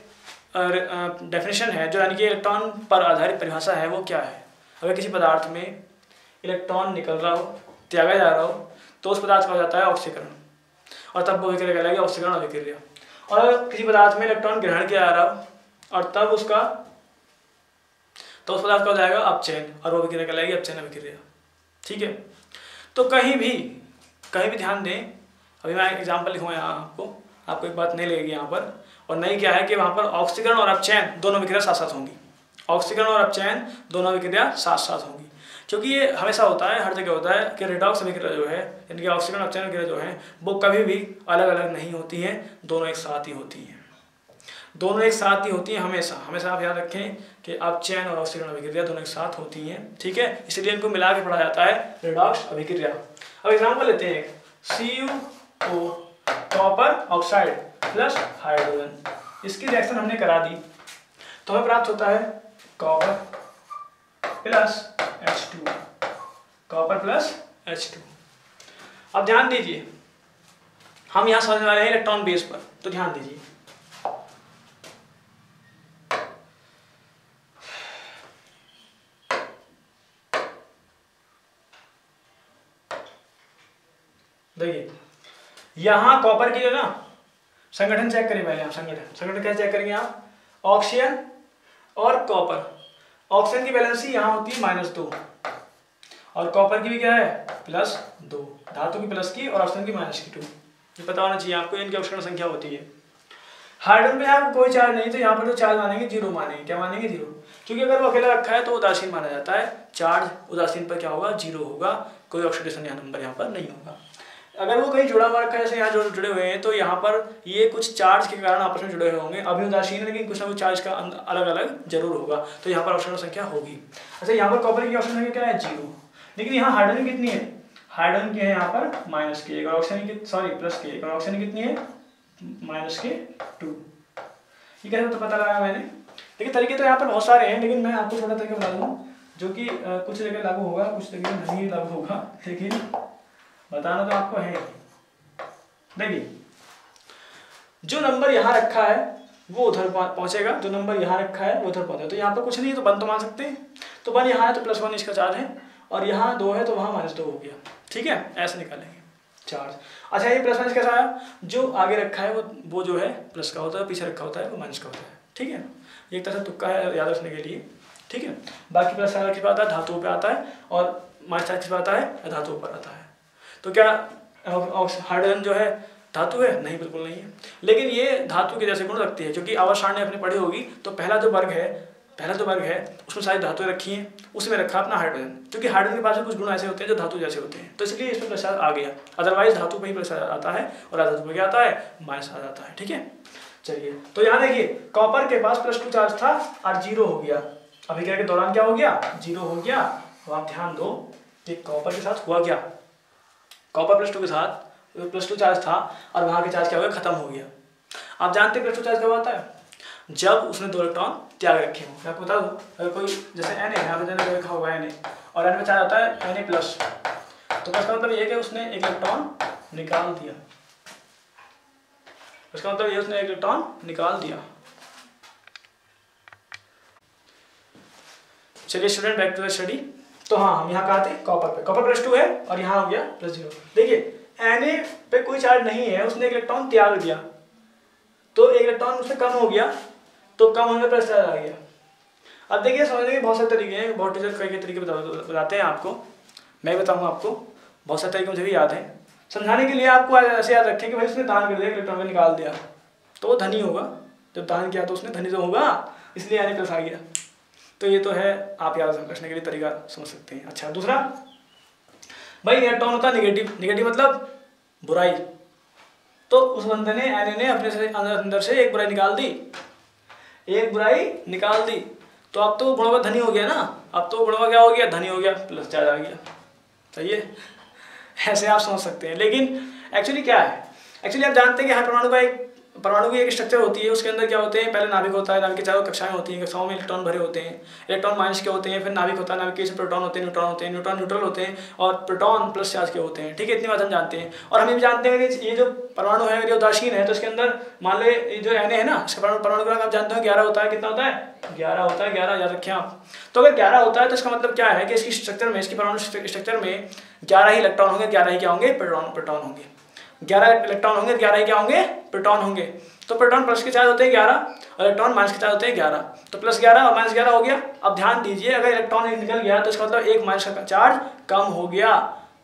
डेफिनेशन है, जो यानी कि इलेक्ट्रॉन पर आधारित परिभाषा है, वो क्या है। अगर किसी पदार्थ में इलेक्ट्रॉन निकल रहा हो, त्यागा जा रहा हो, तो उस पदार्थ का हो जाता है ऑक्सीकरण, और तब वो अभिक्रिया कहलाएगी ऑक्सीकरण अभिक्रिया। और अगर किसी पदार्थ में इलेक्ट्रॉन ग्रहण किया जा रहा हो और तब उसका, तो उस पदार्थ का हो जाएगा अपचयन, और वो अभिक्रिया कहलाएगी अपचयन अभिक्रिया। ठीक है, तो कहीं भी ध्यान दें। अभी मैं एग्जाम्पल लिखूँगा यहाँ आपको एक बात नहीं लगेगी यहाँ पर, और नहीं क्या है कि वहाँ पर ऑक्सीकरण और अपचयन दोनों अभिक्रिया साथ साथ होंगी। ऑक्सीकरण और अपचयन दोनों अभिक्रिया साथ साथ होंगी, क्योंकि ये हमेशा होता है, हर जगह होता है कि रिडॉक्स अभिक्रिया जो है, यानी कि ऑक्सीकरण अपचयन अभिक्रिया जो है, वो कभी भी अलग अलग नहीं होती हैं, दोनों एक साथ ही होती हैं। दोनों एक साथ ही होती हैं हमेशा। हमेशा आप याद रखें कि अपचयन और ऑक्सीकरण अभिक्रिया दोनों एक साथ होती हैं। ठीक है, इसलिए इनको मिला के पढ़ा जाता है रिडॉक्स अभिक्रिया। अब एग्जाम्पल लेते हैं एक, CuO copper oxide plus hydrogen, इसकी रिएक्शन हमने करा दी, तो हमें प्राप्त होता है copper plus H2, copper plus H2। अब ध्यान दीजिए, हम यहाँ समझने वाले हैं इलेक्ट्रॉन बेस पर, तो ध्यान दीजिए। देखिए यहाँ कॉपर की जो ना संगठन चेक करिए पहले आप। संगठन क्या चेक करेंगे आप, ऑक्सीजन और कॉपर। ऑक्सीजन की वैलेंसी यहाँ होती है -2 और कॉपर की भी क्या है +2, धातु की प्लस की और ऑक्सीजन की -2। ये पता होना चाहिए आपको, इनकी ऑक्सीजन संख्या होती है। हाइड्रोजन में यहाँ कोई चार्ज नहीं, तो यहाँ पर जो चार्ज मानेंगे 0 मानेंगे। क्या मानेंगे 0, क्योंकि अगर वो अकेला रखा है तो उदासीन माना जाता है। चार्ज उदासीन पर क्या होगा, 0 होगा, कोई ऑक्सीडेशन या नंबर यहाँ पर नहीं होगा। अगर वो कहीं जुड़ा हुआ रखा है, जैसे यहाँ जो जुड़े हुए हैं, तो यहाँ पर ये कुछ चार्ज के कारण आपस में जुड़े हुए होंगे। अभी उदासीन है लेकिन कुछ ना कुछ चार्ज का अलग अलग जरूर होगा, तो यहाँ पर ऑक्सीजन संख्या होगी। अच्छा, यहाँ पर कॉपर की ऑक्सीजन संख्या क्या है 0, लेकिन यहाँ हाइड्रोजन कितनी है, हाइड्रोजन की है यहाँ पर -k और ऑक्सीजन की +k और ऑक्सीजन कितनी है -k2। ये कैसे तो पता लगा मैंने। लेकिन तरीके तो यहाँ पर बहुत सारे हैं, लेकिन मैं आपको थोड़ा तरीका बता दूँ जो कि कुछ जगह लागू होगा, कुछ जगह नहीं लागू होगा, लेकिन बताना तो आपको है। देखिए, जो नंबर यहाँ रखा है वो उधर पहुंचेगा, जो नंबर यहाँ रखा है वो उधर पहुंचेगा। तो यहाँ पर कुछ नहीं है तो 1 तो मान सकते हैं, तो 1 यहाँ है तो +1 इसका चार्ज है, और यहाँ 2 है तो वहाँ -2 हो गया। ठीक है, ऐसे निकालेंगे चार्ज। अच्छा, ये +1 कैसा आया, जो आगे रखा है वो जो है प्लस का होता है, पीछे रखा होता है वो माइनस का होता है। ठीक है, एक तरह से तुक्का है याद रखने के लिए। ठीक है, बाकी प्लस चार्ज किस पर आता है, धातुओं पर आता है, और माइनस चार्ज किस पर आता है, धातुओं पर आता है। तो क्या हाइड्रोजन जो है धातु है, नहीं, बिल्कुल नहीं है, लेकिन ये धातु के जैसे गुण रखती है, क्योंकि आवर्त सारणी आपने पढ़ी होगी। तो पहला जो वर्ग है उसमें सारी धातुएं रखी हैं, उसमें रखा अपना हाइड्रोजन, क्योंकि हाइड्रोजन के पास कुछ गुण ऐसे होते हैं जो धातु जैसे होते हैं, तो इसलिए इसमें प्लस आ गया। अदरवाइज धातु पर ही प्लस आता है और धातु पर क्या आता है, माइनस आ जाता है। ठीक है, चलिए, तो यहाँ देखिए कॉपर के पास +2 चार्ज था और 0 हो गया, अभिक्रिया के दौरान क्या हो गया, 0 हो गया। तो आप ध्यान दो कि कॉपर के साथ हुआ क्या, कॉपर +2 के साथ +2 चार्ज था और वहाँ के चार्ज क्या हो गया, खत्म हो गया। आप जानते हैं +2 चार्ज कब आता है, जब उसने 2 इलेक्ट्रॉन त्याग रखे हों। मैं आपको बता दूँ, अगर कोई जैसे Na है, आपने जाने लिखा होगा Na, और N में चार्ज आता है Na+, तो इसका मतलब ये है कि उसने 1 इलेक्ट्रॉन निकाल दिया। इसका मतलब ये उसने 1 इलेक्ट्रॉन निकाल दिया। चलिए student, back to the study. तो हाँ, हम यहाँ कहा थे कॉपर पे, कॉपर +2 है और यहाँ हो गया +0। देखिए Na पे कोई चार्ज नहीं है, उसने 1 इलेक्ट्रॉन त्याग दिया, तो 1 इलेक्ट्रॉन उससे कम हो गया, तो कम होने पर चार्ज आ गया। अब देखिए, समझने के बहुत सारे तरीके हैं, बहुत टीचर कई तरीके बताते हैं आपको, मैं बताऊँगा आपको, बहुत सारे तरीके मुझे भी याद हैं। समझाने के लिए आपको ऐसे याद रखें कि भाई उसने दान कर दिया, इलेक्ट्रॉन को निकाल दिया, तो वो धनी होगा। जब दान किया तो उसने धनी तो होगा, इसलिए Na+ आ गया। तो ये तो है, आप याद रखने के लिए तरीका समझ सकते हैं। अच्छा दूसरा भाई इलेक्ट्रॉन होता है नेगेटिव, नेगेटिव मतलब बुराई। तो उस बंदे ने ने अपने से अंदर से एक बुराई निकाल दी, एक बुराई निकाल दी, तो अब तो गुणों का धनी हो गया ना, अब तो गुणों का क्या हो गया, धनी हो गया, प्लस चार्ज आ गया। सही है, ऐसे आप समझ सकते हैं। लेकिन एक्चुअली क्या है, एक्चुअली आप जानते हैं कि हर परमाणु की एक स्ट्रक्चर होती है, उसके अंदर क्या होते हैं, पहले नाभिक होता है, नाभिक की चारों कक्षाएं होती हैं, कक्षाओं में इलेक्ट्रॉन भरे होते हैं, इलेक्ट्रॉन माइनस के होते हैं, फिर नाभिक होता है, नाभिक के प्रोटॉन होते हैं, न्यूट्रॉन होते हैं, न्यूट्रॉन न्यूट्रल होते हैं, और प्रोटॉन प्लस चार्ज के होते हैं। ठीक है, इतनी बात हम जानते हैं। और हम ये भी जानते हैं कि ये जो परमाणु है, ये उदासीन है, तो इसके अंदर मान ले जो Na है ना, इसका परमाणु क्रमांक आप जानते हो 11 होता है। कितना होता है, 11 होता है, 11 याद रखें आप। तो अगर 11 होता है तो इसका मतलब क्या है कि इसकी स्ट्रक्चर में, इसकी परमाणु स्ट्रक्चर में 11 ही इलेक्ट्रॉन होंगे, 11 ही क्या होंगे, प्रोटॉन होंगे। 11 इलेक्ट्रॉन होंगे, 11 ही क्या होंगे, प्रोटॉन होंगे। तो प्रोटॉन प्लस के चार्ज होते हैं 11 और इलेक्ट्रॉन माइनस के चार्ज होते हैं 11, तो प्लस 11 और माइनस 11 हो गया। अब ध्यान दीजिए, अगर इलेक्ट्रॉन निकल गया तो इसका मतलब एक माइनस का चार्ज कम हो गया,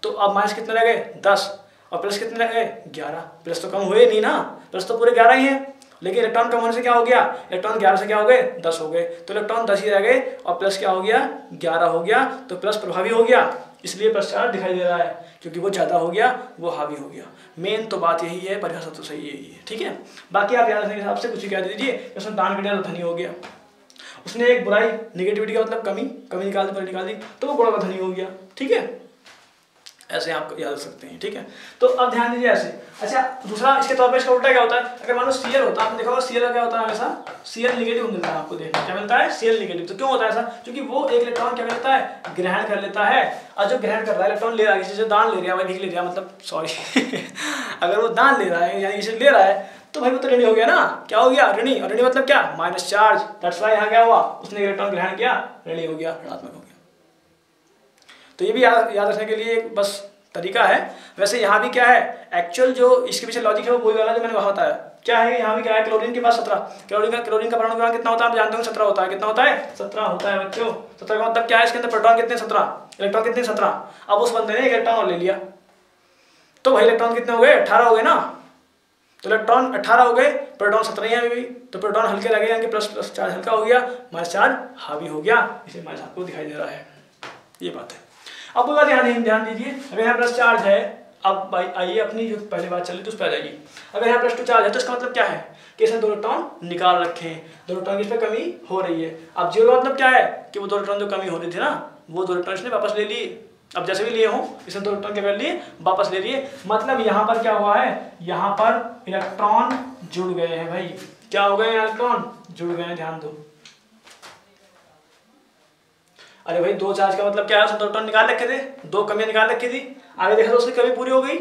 तो अब माइनस कितने लगे, 10, और प्लस कितने लगे, 11। प्लस तो कम हुए नहीं ना, प्लस तो पूरे 11 ही हैं, लेकिन इलेक्ट्रॉन कम होने से क्या हो गया, इलेक्ट्रॉन 11 से क्या हो गए, 10 हो गए, तो इलेक्ट्रॉन 10 ही रह गए, और प्लस क्या हो गया, 11 हो गया, तो प्लस प्रभावी हो गया, इसलिए प्लस चार्ज दिखाई दे रहा है, क्योंकि वो ज़्यादा हो गया, वो हावी हो गया। मेन तो बात यही है, परिभाषा तो सही यही है। ठीक है, बाकी आप याद रखने के हिसाब से कुछ भी कह दीजिए, उसने दान कर दिया तो धनी हो गया, उसने एक बुराई, निगेटिविटी का मतलब कमी निकाल दी, तो वो गुणों का धनी हो गया। ठीक है, ऐसे आप याद रख सकते हैं। ठीक है, तो अब ध्यान दीजिए ऐसे। अच्छा दूसरा इसके तौर पे इसका उल्टा क्या होता है, अगर मान लो Cl होता है, आपने देखा होगा Cl का क्या होता है, हमेशा Cl निगेटिव मिलता है, आपको देखना क्या मिलता है, Cl निगेटिव। तो क्यों होता है ऐसा, क्योंकि वो एक इलेक्ट्रॉन क्या करता है, ग्रहण कर लेता है, और जो ग्रहण कर रहा है इलेक्ट्रॉन ले रहा है, किसी से दान ले रहा है, भीख ले रहा है, मतलब सॉरी अगर वो दान ले रहा है यानी इसे ले रहा है, तो भाई वो तो ऋणी हो गया ना, क्या हो गया, ऋणी। और ऋणी मतलब क्या, माइनस चार्ज, दैट्स व्हाई यहाँ क्या हुआ, उसने इलेक्ट्रॉन ग्रहण किया, ऋणी हो गया, ऋणात्मक हो गया। तो ये भी याद रखने के लिए बस तरीका है। वैसे यहाँ भी क्या है, एक्चुअल जो इसके पीछे लॉजिक है वो वही वाला जो मैंने वहाँ बताया। क्या है, यहाँ भी क्या है, क्लोरीन के पास 17, क्लोरीन का परमाणु क्रमांक कितना होता है, आप जानते हो 17 होता है। कितना होता है, 17 होता है बच्चों। 17 का मतलब क्या है, इसके अंदर प्रोटॉन कितने, 17, इलेक्ट्रॉन कितने, 17। अब उस बंदे ने एक इलेक्ट्रॉन और ले लिया, तो भाई इलेक्ट्रॉन कितने हो गए, 18 हो गए ना, तो इलेक्ट्रॉन 18 हो गए, प्रोटॉन 17 है अभी, तो प्रोटॉन हल्के लगे, यानी प्लस प्लस चार्ज हल्का हो गया, माइनस चार्ज हावी हो गया, इसे माइनस आपको दिखाई दे रहा है, ये बात है। अब बात ध्यान दीजिए, अगर यहाँ प्लस चार्ज है, अब आइए अपनी जो पहले बात चली तो उस पर आ जाइए। अगर यहाँ +2 चार्ज है तो इसका मतलब क्या है कि इसने 2 इलेक्ट्रॉन निकाल रखे हैं, 2 इलेक्ट्रॉन की इस पर कमी हो रही है। अब 0 का मतलब क्या है कि वो 2 इलेक्ट्रॉन जो कमी हो रही थी ना, वो 2 इलेक्ट्रॉन इसने वापस ले लिए। अब जैसे भी लिए हों, इसने 2 इलेक्ट्रॉन क्या कर लिए, वापस ले लिए। मतलब यहाँ पर क्या हुआ है, यहाँ पर इलेक्ट्रॉन जुड़ गए हैं भाई, क्या हो गए, इलेक्ट्रॉन जुड़ गए हैं, ध्यान दो। अरे भाई 2 चार्ज का मतलब क्या है, उसने 2 इलेक्ट्रॉन निकाल रखे थे, 2 कमियां निकाल रखी थी, आगे देखा तो उसकी कमी पूरी हो गई,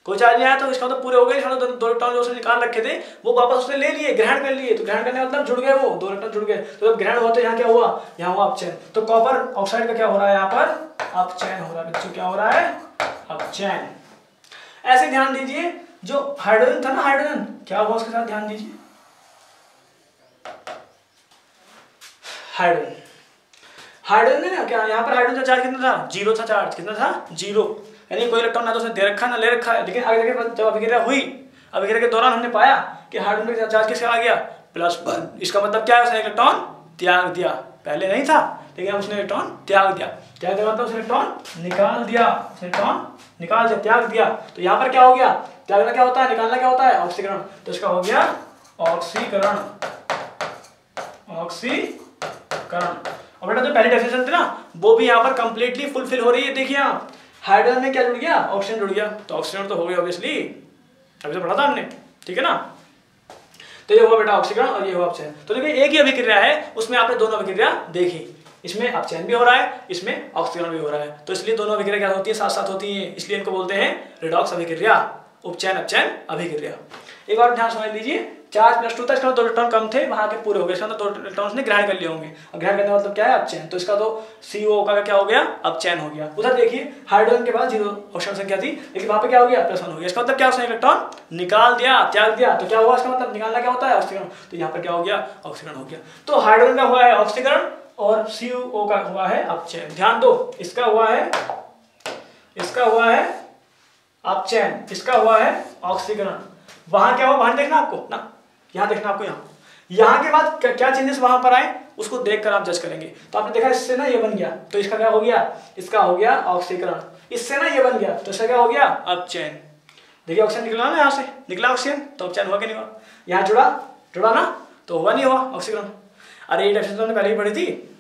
कोई चार्ज नहीं आया तो इसका मतलब पूरे हो गए। 2 इलेक्ट्रॉन जो उसने निकाल रखे थे वो वापस उसने ले लिए, ग्रहण कर लिए, तो ग्रहण करने का मतलब जुड़ गए, वो 2 इलेक्ट्रॉन जुड़ गए। तो जब ग्रहण होते यहाँ क्या हुआ, यहाँ हुआ अपचयन। तो कॉपर ऑक्साइड का क्या हो रहा है, यहाँ पर अपचयन हो रहा है बच्चों, क्या हो रहा है, अपचयन। ऐसे ध्यान दीजिए, जो हाइड्रोजन था ना, हाइड्रोजन क्या हुआ उसके साथ, ध्यान दीजिए, हाइड्रोजन है ना, क्या यहाँ पर हाइड्रोजन का चार्ज कितना था, 0 था चार्ज, कितना था, 0, यानी कोई इलेक्ट्रॉन ना तो उसने दे रखा ना ले रखा है। लेकिन आगे जब अभिक्रिया हुई, अभिक्रिया के दौरान हमने पाया कि हाइड्रोजन का चार्ज किसका आ गया, +1। इसका मतलब क्या है, उसने इलेक्ट्रॉन त्याग दिया, पहले नहीं था लेकिन उसने इलेक्ट्रॉन त्याग दिया। त्याग दिया मतलब उसने इलेक्ट्रॉन निकाल दिया, इलेक्ट्रॉन निकाल दिया, त्याग दिया। तो यहाँ पर क्या हो गया, त्यागना क्या होता है, निकालना क्या होता है, ऑक्सीकरण। तो इसका हो गया ऑक्सीकरण, ऑक्सीकरण। और बेटा जो पहली डेफिनेशन थी ना, वो भी यहाँ पर कंप्लीटली फुलफिल हो रही है। देखिए आप, हाइड्रोजन में क्या जुड़ गया, ऑक्सीजन जुड़ गया, तो ऑक्सीजन तो हो गया ऑब्वियसली, अभी तो पढ़ा था हमने, ठीक है ना। तो ये हुआ बेटा ऑक्सीकरण और ये हुआ अपचयन। तो देखिए एक ही अभिक्रिया है, उसमें आपने दोनों अभिक्रिया देखी, इसमें अपचयन भी हो रहा है, इसमें ऑक्सीकरण भी हो रहा है। तो इसलिए दोनों अभिक्रिया क्या होती है, साथ साथ होती है, इसलिए इनको बोलते हैं रिडॉक्स अभिक्रिया, उपचयन अपचयन अभिक्रिया। एक बार ध्यान समझ लीजिए, चार्ज +2 था, इसका 2 इलेक्ट्रॉन कम थे, वहां के पूरे हो गए, इसका 2 इलेक्ट्रॉन उसने ग्रहण कर लिए होंगे। और ग्रहण करने का मतलब क्या है, अपचयन। तो इसका तो CO का क्या हो गया, अपचयन हो गया। उधर देखिए हाइड्रोजन के पास 0 ऑक्सीजन संख्या थी, लेकिन वहां पे क्या हो गया, +1 हो गया। इसका मतलब क्या, उसने इलेक्ट्रॉन निकाल दिया, त्याग दिया। तो क्या हुआ, इसका मतलब निकालना क्या होता है, ऑक्सीकरण। तो यहाँ पर क्या हो गया, ऑक्सीकरण हो गया। तो हाइड्रोजन का हुआ है ऑक्सीकरण और CO का हुआ है अपचयन। ध्यान दो, इसका हुआ है अपचयन, इसका हुआ है ऑक्सीकरण। वहां क्या हुआ, वहां देखना आपको ना, यहाँ देखना आपको, यहाँ के बाद क्या चेंजेस वहां पर आए, उसको देखकर आप जज करेंगे। तो आपने देखा इससे ना ये बन गया, तो इसका क्या हो गया, इसका हो गया ऑक्सीकरण। इससे ना ये बन गया तो इसका क्या हो गया अपचयन। देखिए ऑक्सीजन निकला ना, यहाँ से निकला ऑक्सीजन, तो अपचयन हुआ कि नहीं हुआ। यहाँ जुड़ा ना, तो हुआ नहीं हुआ ऑक्सीकरण। अरे ये डेफिनेशन हमने पहले ही पढ़ी थी,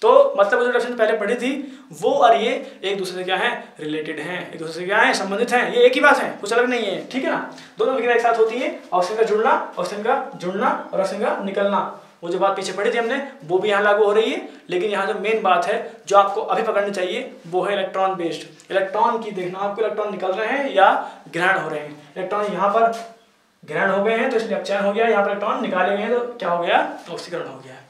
तो मतलब जो डेफिनेशन पहले पढ़ी थी वो और ये एक दूसरे से क्या है, रिलेटेड हैं, एक दूसरे से क्या है, संबंधित हैं, ये एक ही बात है, कुछ अलग नहीं है, ठीक है ना। दोनों विक्रिया एक साथ होती है, ऑक्सीजन का जुड़ना, ऑक्सीजन का जुड़ना और ऑक्सीजन का निकलना। वो जो बात पीछे पढ़ी थी हमने वो भी यहाँ लागू हो रही है, लेकिन यहाँ जो मेन बात है जो आपको अभी पकड़नी चाहिए वो है इलेक्ट्रॉन बेस्ड। इलेक्ट्रॉन की देखना आपको, इलेक्ट्रॉन निकल रहे हैं या ग्रहण हो रहे हैं। इलेक्ट्रॉन यहाँ पर ग्रहण हो गए हैं तो इसलिए अपचयन हो गया, यहाँ पर इलेक्ट्रॉन निकाले गए हैं तो क्या हो गया, ऑक्सीकरण हो गया।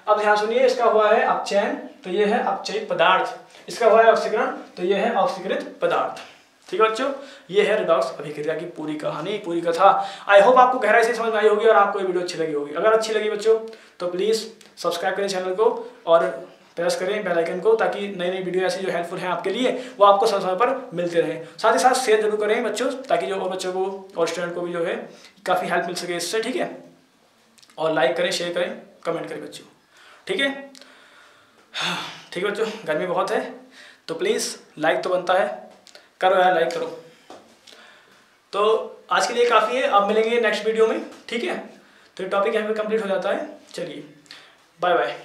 अब ध्यान सुनिए, इसका हुआ है अपचयन तो ये है अपचयित पदार्थ, इसका हुआ है ऑक्सीकरण तो ये है ऑक्सीकृत पदार्थ। ठीक है बच्चों, ये है रिडॉक्स अभिक्रिया की पूरी कहानी, पूरी कथा। आई होप आपको गहराई से समझ में आई होगी और आपको ये वीडियो अच्छी लगी होगी। अगर अच्छी लगी बच्चों तो प्लीज़ सब्सक्राइब करें चैनल को और प्रेस करें बेल आइकन को, ताकि नई नई वीडियो ऐसी जो हेल्पफुल हैं आपके लिए वो आपको समय समय पर मिलते रहें। साथ ही साथ शेयर जरूर करें बच्चों, ताकि जो और बच्चों को और स्टूडेंट को भी जो है काफ़ी हेल्प मिल सके इससे, ठीक है। और लाइक करें, शेयर करें, कमेंट करें बच्चों, ठीक है। ठीक है बच्चों, गर्मी बहुत है तो प्लीज़ लाइक तो बनता है, करो यार, लाइक करो। तो आज के लिए काफ़ी है, अब मिलेंगे नेक्स्ट वीडियो में, ठीक है। तो ये टॉपिक यहाँ पे कंप्लीट हो जाता है। चलिए बाय बाय।